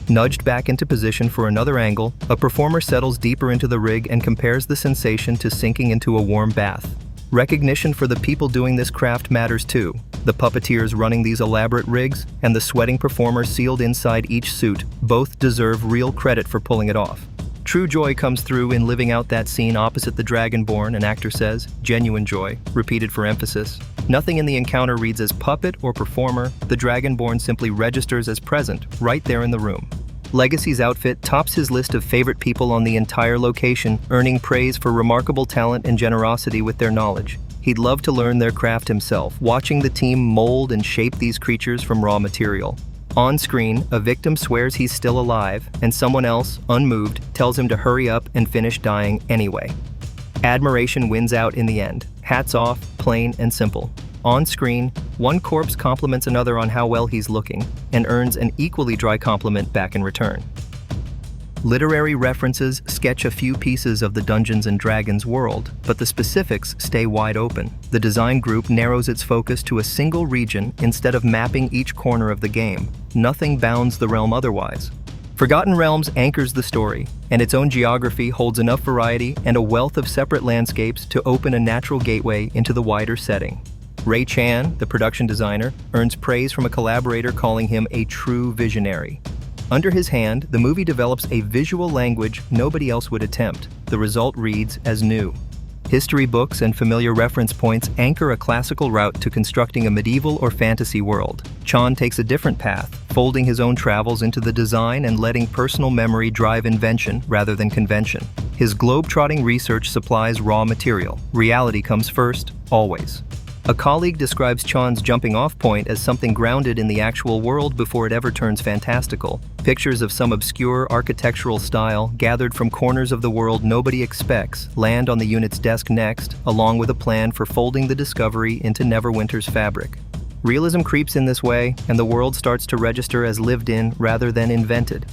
Nudged back into position for another angle, a performer settles deeper into the rig and compares the sensation to sinking into a warm bath. Recognition for the people doing this craft matters too. The puppeteers running these elaborate rigs and the sweating performer sealed inside each suit both deserve real credit for pulling it off. True joy comes through in living out that scene opposite the Dragonborn, an actor says. Genuine joy, repeated for emphasis. Nothing in the encounter reads as puppet or performer. The Dragonborn simply registers as present, right there in the room. Legacy's outfit tops his list of favorite people on the entire location, earning praise for remarkable talent and generosity with their knowledge. He'd love to learn their craft himself, watching the team mold and shape these creatures from raw material. On screen, a victim swears he's still alive, and someone else, unmoved, tells him to hurry up and finish dying anyway. Admiration wins out in the end. Hats off, plain and simple. On screen, one corpse compliments another on how well he's looking, and earns an equally dry compliment back in return. Literary references sketch a few pieces of the Dungeons & Dragons world, but the specifics stay wide open. The design group narrows its focus to a single region instead of mapping each corner of the game. Nothing bounds the realm otherwise. Forgotten Realms anchors the story, and its own geography holds enough variety and a wealth of separate landscapes to open a natural gateway into the wider setting. Ray Chan, the production designer, earns praise from a collaborator calling him a true visionary. Under his hand, the movie develops a visual language nobody else would attempt. The result reads as new. History books and familiar reference points anchor a classical route to constructing a medieval or fantasy world. Chan takes a different path, folding his own travels into the design and letting personal memory drive invention rather than convention. His globe-trotting research supplies raw material. Reality comes first, always. A colleague describes Chan's jumping-off point as something grounded in the actual world before it ever turns fantastical. Pictures of some obscure architectural style, gathered from corners of the world nobody expects, land on the unit's desk next, along with a plan for folding the discovery into Neverwinter's fabric. Realism creeps in this way, and the world starts to register as lived in rather than invented.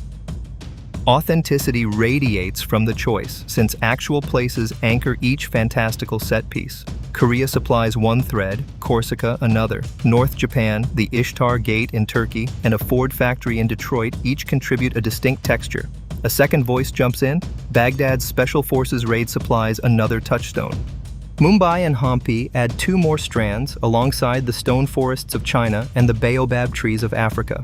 Authenticity radiates from the choice, since actual places anchor each fantastical set piece. Korea supplies one thread, Corsica another. North Japan, the Ishtar Gate in Turkey, and a Ford factory in Detroit each contribute a distinct texture. A second voice jumps in. Baghdad's Special Forces raid supplies another touchstone. Mumbai and Hampi add two more strands alongside the stone forests of China and the baobab trees of Africa.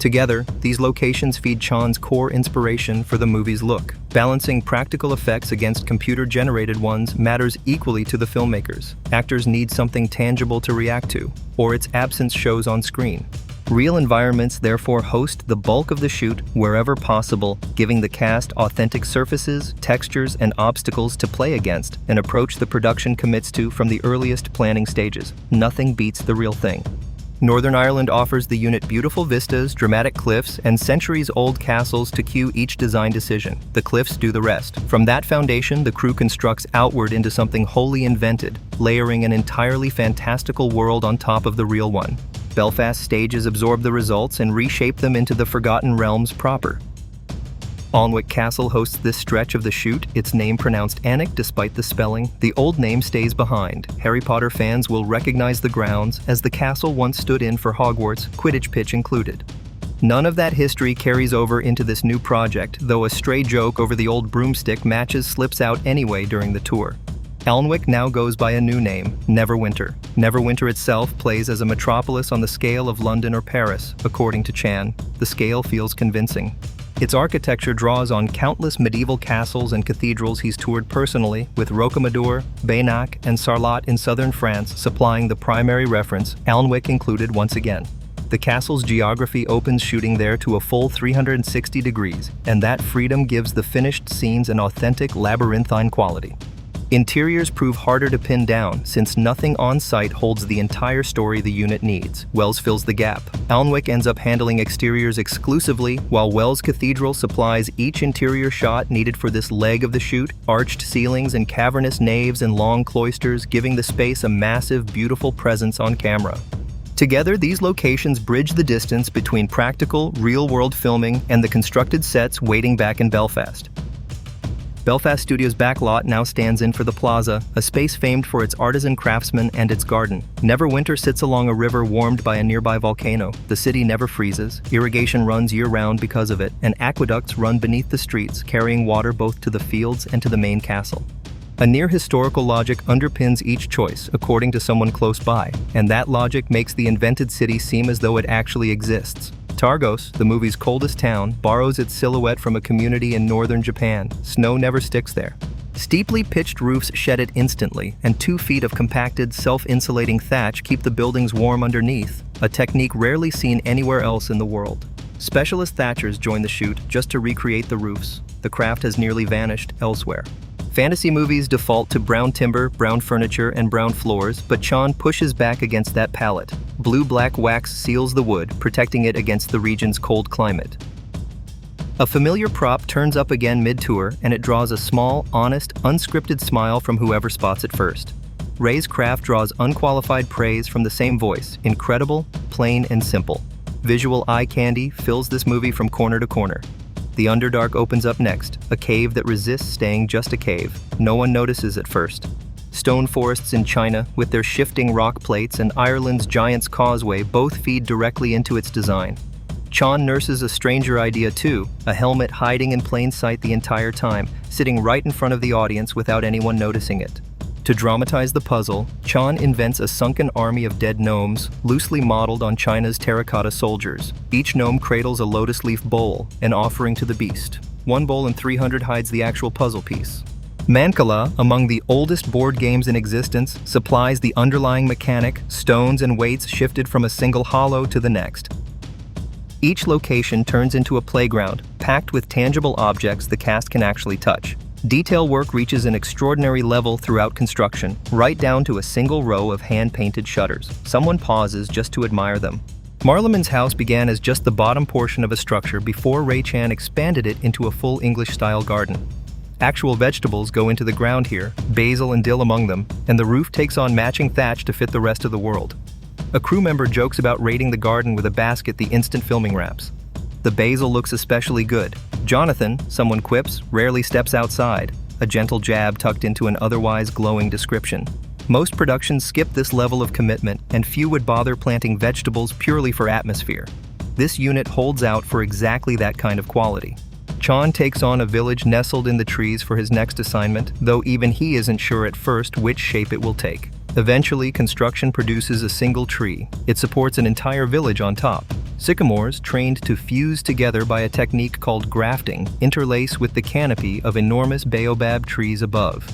Together, these locations feed Chan's core inspiration for the movie's look. Balancing practical effects against computer-generated ones matters equally to the filmmakers. Actors need something tangible to react to, or its absence shows on screen. Real environments therefore host the bulk of the shoot wherever possible, giving the cast authentic surfaces, textures, and obstacles to play against, an approach the production commits to from the earliest planning stages. Nothing beats the real thing. Northern Ireland offers the unit beautiful vistas, dramatic cliffs, and centuries-old castles to cue each design decision. The cliffs do the rest. From that foundation, the crew constructs outward into something wholly invented, layering an entirely fantastical world on top of the real one. Belfast stages absorb the results and reshape them into the Forgotten Realms proper. Alnwick Castle hosts this stretch of the shoot, its name pronounced Annick despite the spelling. The old name stays behind. Harry Potter fans will recognize the grounds, as the castle once stood in for Hogwarts, Quidditch pitch included. None of that history carries over into this new project, though a stray joke over the old broomstick matches slips out anyway during the tour. Alnwick now goes by a new name, Neverwinter. Neverwinter itself plays as a metropolis on the scale of London or Paris, according to Chan. The scale feels convincing. Its architecture draws on countless medieval castles and cathedrals he's toured personally, with Rocamadour, Baynac, and Sarlat in southern France supplying the primary reference, Alnwick included once again. The castle's geography opens shooting there to a full 360 degrees, and that freedom gives the finished scenes an authentic labyrinthine quality. Interiors prove harder to pin down since nothing on site holds the entire story the unit needs. Wells fills the gap. Alnwick ends up handling exteriors exclusively, while Wells Cathedral supplies each interior shot needed for this leg of the shoot, arched ceilings and cavernous naves and long cloisters giving the space a massive, beautiful presence on camera. Together, these locations bridge the distance between practical, real-world filming and the constructed sets waiting back in Belfast. Belfast Studios' backlot now stands in for the Plaza, a space famed for its artisan craftsmen and its garden. Neverwinter sits along a river warmed by a nearby volcano. The city never freezes, irrigation runs year-round because of it, and aqueducts run beneath the streets, carrying water both to the fields and to the main castle. A near-historical logic underpins each choice, according to someone close by, and that logic makes the invented city seem as though it actually exists. Targos, the movie's coldest town, borrows its silhouette from a community in northern Japan. Snow never sticks there. Steeply pitched roofs shed it instantly, and 2 feet of compacted, self-insulating thatch keep the buildings warm underneath, a technique rarely seen anywhere else in the world. Specialist thatchers join the shoot just to recreate the roofs. The craft has nearly vanished elsewhere. Fantasy movies default to brown timber, brown furniture, and brown floors, but Chan pushes back against that palette. Blue-black wax seals the wood, protecting it against the region's cold climate. A familiar prop turns up again mid-tour, and it draws a small, honest, unscripted smile from whoever spots it first. Ray's craft draws unqualified praise from the same voice, incredible, plain, and simple. Visual eye candy fills this movie from corner to corner. The Underdark opens up next, a cave that resists staying just a cave. No one notices at first. Stone forests in China, with their shifting rock plates, and Ireland's Giant's Causeway both feed directly into its design. Chan nurses a stranger idea too, a helmet hiding in plain sight the entire time, sitting right in front of the audience without anyone noticing it. To dramatize the puzzle, Chan invents a sunken army of dead gnomes, loosely modeled on China's terracotta soldiers. Each gnome cradles a lotus leaf bowl, an offering to the beast. 1 bowl in 300 hides the actual puzzle piece. Mancala, among the oldest board games in existence, supplies the underlying mechanic, stones and weights shifted from a single hollow to the next. Each location turns into a playground, packed with tangible objects the cast can actually touch. Detail work reaches an extraordinary level throughout construction, right down to a single row of hand-painted shutters. Someone pauses just to admire them. Marleman's house began as just the bottom portion of a structure before Ray Chan expanded it into a full English-style garden. Actual vegetables go into the ground here, basil and dill among them, and the roof takes on matching thatch to fit the rest of the world. A crew member jokes about raiding the garden with a basket the instant filming wraps. The basil looks especially good. Jonathan, someone quips, rarely steps outside, a gentle jab tucked into an otherwise glowing description. Most productions skip this level of commitment, and few would bother planting vegetables purely for atmosphere. This unit holds out for exactly that kind of quality. Chan takes on a village nestled in the trees for his next assignment, though even he isn't sure at first which shape it will take. Eventually, construction produces a single tree. It supports an entire village on top. Sycamores, trained to fuse together by a technique called grafting, interlace with the canopy of enormous baobab trees above.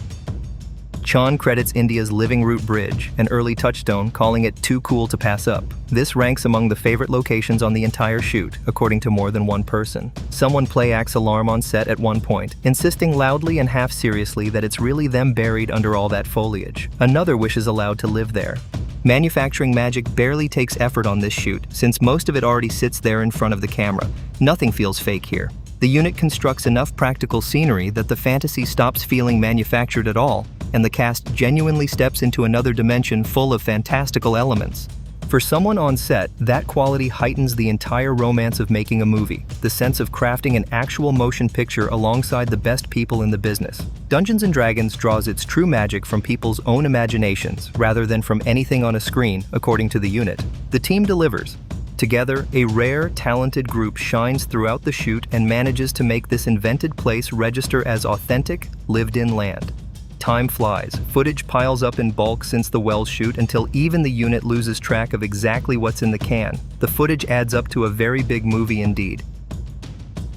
Chan credits India's Living Root Bridge, an early touchstone, calling it too cool to pass up. This ranks among the favorite locations on the entire shoot, according to more than one person. Someone play-acts alarm on set at one point, insisting loudly and half-seriously that it's really them buried under all that foliage. Another wishes allowed to live there. Manufacturing magic barely takes effort on this shoot, since most of it already sits there in front of the camera. Nothing feels fake here. The unit constructs enough practical scenery that the fantasy stops feeling manufactured at all, and the cast genuinely steps into another dimension full of fantastical elements. For someone on set, that quality heightens the entire romance of making a movie, the sense of crafting an actual motion picture alongside the best people in the business. Dungeons & Dragons draws its true magic from people's own imaginations, rather than from anything on a screen, according to the unit. The team delivers. Together, a rare, talented group shines throughout the shoot and manages to make this invented place register as authentic, lived-in land. Time flies. Footage piles up in bulk since the Wells shoot until even the unit loses track of exactly what's in the can. The footage adds up to a very big movie indeed.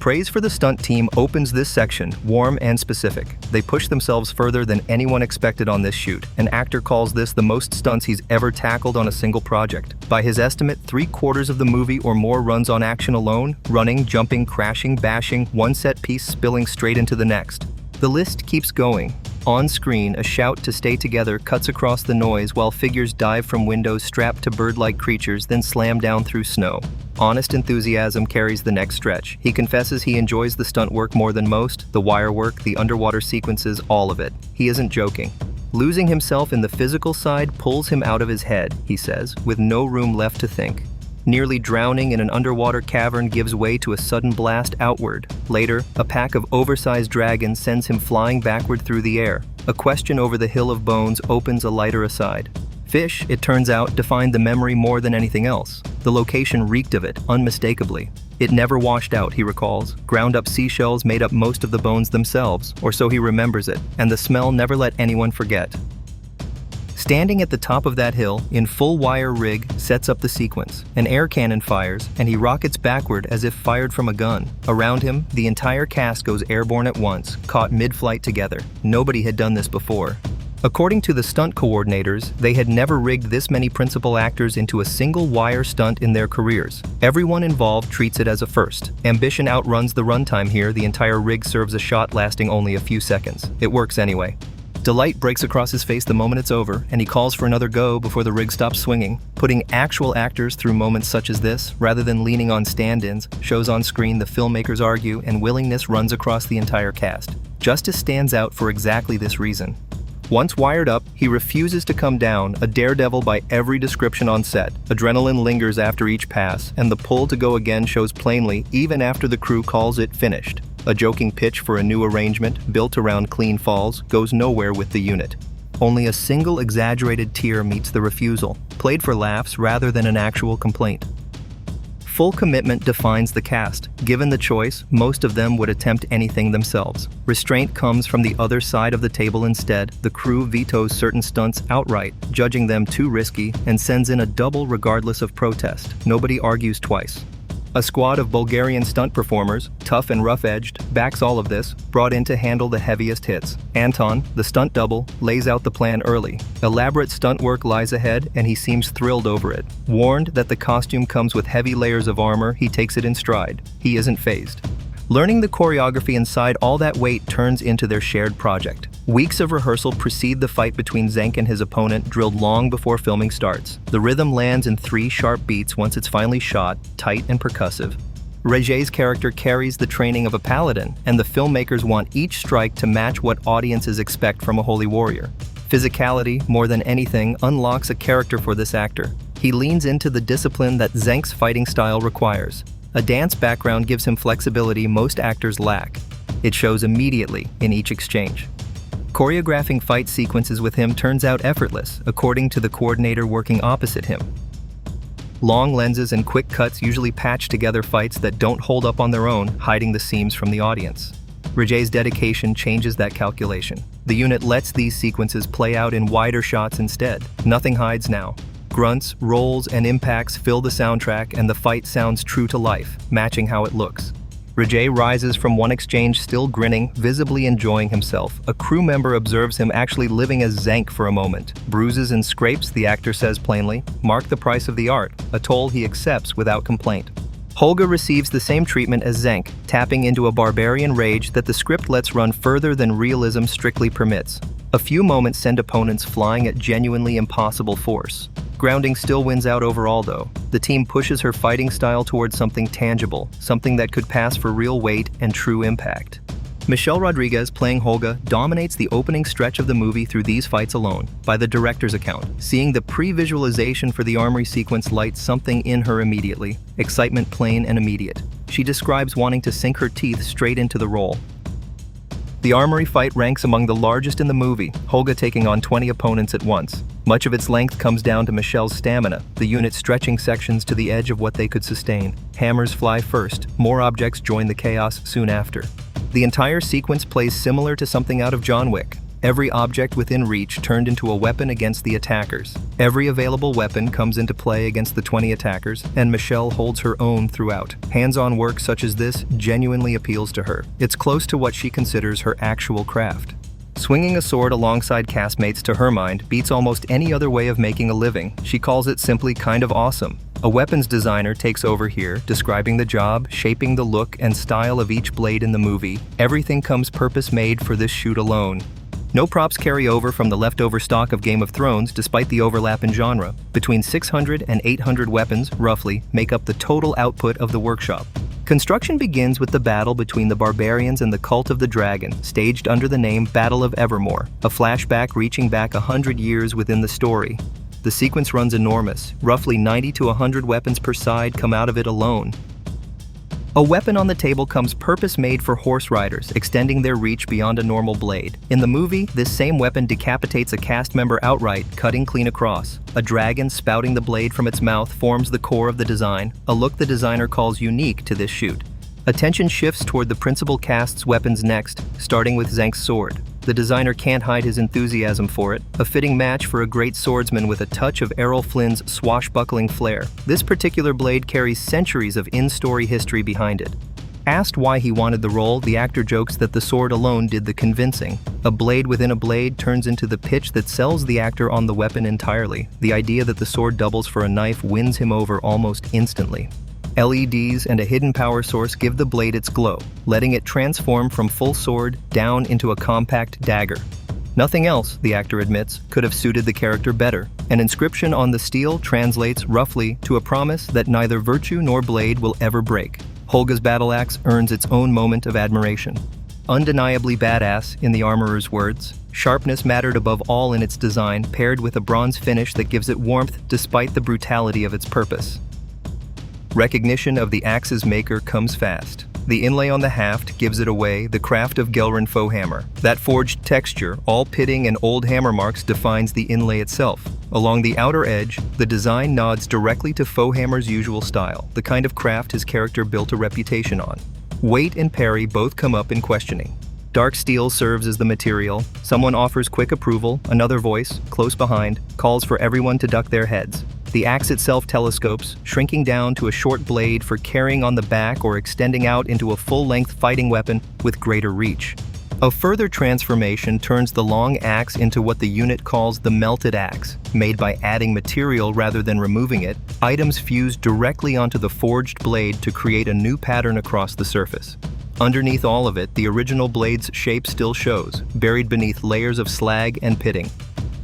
Praise for the stunt team opens this section, warm and specific. They push themselves further than anyone expected on this shoot. An actor calls this the most stunts he's ever tackled on a single project. By his estimate, 3/4 of the movie or more runs on action alone, running, jumping, crashing, bashing, one set piece spilling straight into the next. The list keeps going. On screen, a shout to stay together cuts across the noise while figures dive from windows strapped to bird-like creatures, then slam down through snow. Honest enthusiasm carries the next stretch. He confesses he enjoys the stunt work more than most, the wire work, the underwater sequences, all of it. He isn't joking. Losing himself in the physical side pulls him out of his head, he says, with no room left to think. Nearly drowning in an underwater cavern gives way to a sudden blast outward. Later, a pack of oversized dragons sends him flying backward through the air. A question over the hill of bones opens a lighter aside. Fish, it turns out, defined the memory more than anything else. The location reeked of it, unmistakably. It never washed out, he recalls. Ground-up seashells made up most of the bones themselves, or so he remembers it, and the smell never let anyone forget. Standing at the top of that hill, in full wire rig, sets up the sequence. An air cannon fires, and he rockets backward as if fired from a gun. Around him, the entire cast goes airborne at once, caught mid-flight together. Nobody had done this before. According to the stunt coordinators, they had never rigged this many principal actors into a single wire stunt in their careers. Everyone involved treats it as a first. Ambition outruns the runtime here. The entire rig serves a shot lasting only a few seconds. It works anyway. Delight breaks across his face the moment it's over, and he calls for another go before the rig stops swinging. Putting actual actors through moments such as this, rather than leaning on stand-ins, shows on screen the filmmakers argue, and willingness runs across the entire cast. Justice stands out for exactly this reason. Once wired up, he refuses to come down, a daredevil by every description on set. Adrenaline lingers after each pass, and the pull to go again shows plainly even after the crew calls it finished. A joking pitch for a new arrangement, built around clean falls, goes nowhere with the unit. Only a single exaggerated tear meets the refusal, played for laughs rather than an actual complaint. Full commitment defines the cast. Given the choice, most of them would attempt anything themselves. Restraint comes from the other side of the table instead. The crew vetoes certain stunts outright, judging them too risky, and sends in a double regardless of protest. Nobody argues twice. A squad of Bulgarian stunt performers, tough and rough-edged, backs all of this, brought in to handle the heaviest hits. Anton, the stunt double, lays out the plan early. Elaborate stunt work lies ahead, and he seems thrilled over it. Warned that the costume comes with heavy layers of armor, he takes it in stride. He isn't fazed. Learning the choreography inside all that weight turns into their shared project. Weeks of rehearsal precede the fight between Zenk and his opponent, drilled long before filming starts. The rhythm lands in 3 sharp beats once it's finally shot, tight and percussive. Rege's character carries the training of a paladin, and the filmmakers want each strike to match what audiences expect from a holy warrior. Physicality, more than anything, unlocks a character for this actor. He leans into the discipline that Zenk's fighting style requires. A dance background gives him flexibility most actors lack. It shows immediately in each exchange. Choreographing fight sequences with him turns out effortless, according to the coordinator working opposite him. Long lenses and quick cuts usually patch together fights that don't hold up on their own, hiding the seams from the audience. Rege's dedication changes that calculation. The unit lets these sequences play out in wider shots instead. Nothing hides now. Grunts, rolls, and impacts fill the soundtrack, and the fight sounds true to life, matching how it looks. Rege rises from one exchange still grinning, visibly enjoying himself. A crew member observes him actually living as Zenk for a moment. Bruises and scrapes, the actor says plainly, mark the price of the art, a toll he accepts without complaint. Holga receives the same treatment as Zenk, tapping into a barbarian rage that the script lets run further than realism strictly permits. A few moments send opponents flying at genuinely impossible force. Grounding still wins out overall though. The team pushes her fighting style towards something tangible, something that could pass for real weight and true impact. Michelle Rodriguez, playing Holga, dominates the opening stretch of the movie through these fights alone, by the director's account. Seeing the pre-visualization for the armory sequence lights something in her immediately. Excitement plain and immediate. She describes wanting to sink her teeth straight into the role. The armory fight ranks among the largest in the movie, Holga taking on 20 opponents at once. Much of its length comes down to Michelle's stamina, the unit stretching sections to the edge of what they could sustain. Hammers fly first, more objects join the chaos soon after. The entire sequence plays similar to something out of John Wick. every object within reach turned into a weapon against the attackers. Every available weapon comes into play against the 20 attackers, and Michelle holds her own throughout. Hands-on work such as this genuinely appeals to her. It's close to what she considers her actual craft. Swinging a sword alongside castmates, to her mind, beats almost any other way of making a living. She calls it simply kind of awesome. A weapons designer takes over here, describing the job, shaping the look and style of each blade in the movie. Everything comes purpose-made for this shoot alone. No props carry over from the leftover stock of Game of Thrones, despite the overlap in genre. Between 600 and 800 weapons, roughly, make up the total output of the workshop. Construction begins with the battle between the barbarians and the Cult of the Dragon, staged under the name Battle of Evermore, a flashback reaching back 100 years within the story. The sequence runs enormous. Roughly 90 to 100 weapons per side come out of it alone. A weapon on the table comes purpose-made for horse riders, extending their reach beyond a normal blade. In the movie, this same weapon decapitates a cast member outright, cutting clean across. A dragon spouting the blade from its mouth forms the core of the design, a look the designer calls unique to this shoot. Attention shifts toward the principal cast's weapons next, starting with Zenk's sword. The designer can't hide his enthusiasm for it, a fitting match for a great swordsman with a touch of Errol Flynn's swashbuckling flair. This particular blade carries centuries of in-story history behind it. Asked why he wanted the role, the actor jokes that the sword alone did the convincing. A blade within a blade turns into the pitch that sells the actor on the weapon entirely. The idea that the sword doubles for a knife wins him over almost instantly. LEDs and a hidden power source give the blade its glow, letting it transform from full sword down into a compact dagger. Nothing else, the actor admits, could have suited the character better. An inscription on the steel translates roughly to a promise that neither virtue nor blade will ever break. Holga's battle axe earns its own moment of admiration. Undeniably badass, in the armorer's words, sharpness mattered above all in its design, paired with a bronze finish that gives it warmth despite the brutality of its purpose. Recognition of the axe's maker comes fast. The inlay on the haft gives it away, the craft of Gelrin Fohammer. That forged texture, all pitting and old hammer marks, defines the inlay itself. Along the outer edge, the design nods directly to Fohammer's usual style, the kind of craft his character built a reputation on. Weight and parry both come up in questioning. Dark steel serves as the material. Someone offers quick approval, another voice, close behind, calls for everyone to duck their heads. The axe itself telescopes, shrinking down to a short blade for carrying on the back or extending out into a full-length fighting weapon with greater reach. A further transformation turns the long axe into what the unit calls the melted axe, made by adding material rather than removing it. Items fuse directly onto the forged blade to create a new pattern across the surface. Underneath all of it, the original blade's shape still shows, buried beneath layers of slag and pitting.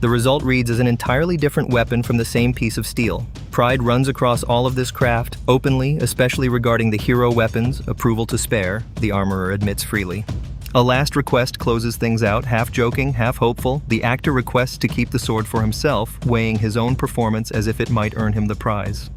The result reads as an entirely different weapon from the same piece of steel. Pride runs across all of this craft, openly, especially regarding the hero weapons, approval to spare, the armorer admits freely. A last request closes things out, half joking, half hopeful. The actor requests to keep the sword for himself, weighing his own performance as if it might earn him the prize.